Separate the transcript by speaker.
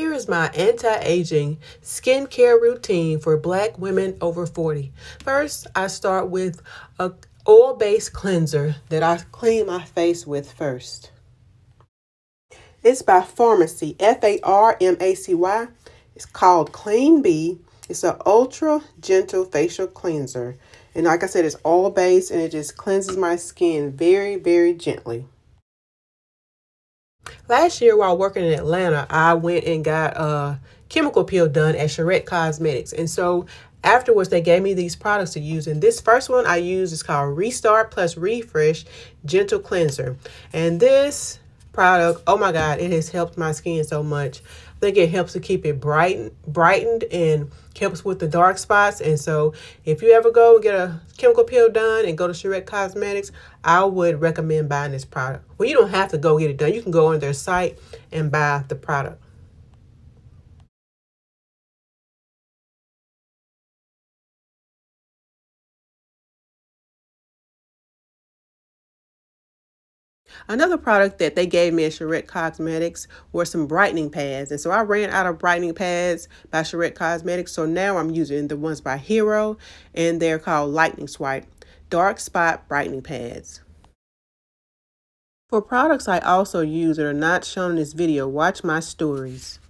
Speaker 1: Here is my anti-aging skincare routine for Black women over 40. First, I start with a oil-based cleanser that I clean my face with first. It's by Pharmacy, Pharmacy. It's called Clean Bee. It's an ultra gentle facial cleanser. And like I said, it's oil-based and it just cleanses my skin very, very gently. Last year while working in Atlanta, I went and got a chemical peel done at Charette Cosmetics. And so afterwards, they gave me these products to use. And this first one I use is called Restart Plus Refresh Gentle Cleanser. And this product, oh my God, it has helped my skin so much. I think it helps to keep it brightened and helps with the dark spots. And so if you ever go and get a chemical peel done and go to Charette Cosmetics, I would recommend buying this product. Well, you don't have to go get it done. You can go on their site and buy the product. Another product that they gave me at Charette Cosmetics were some brightening pads. And so I ran out of brightening pads by Charette Cosmetics. So now I'm using the ones by Hero, and they're called Lightning Swipe Dark Spot Brightening Pads. For products I also use that are not shown in this video, watch my stories.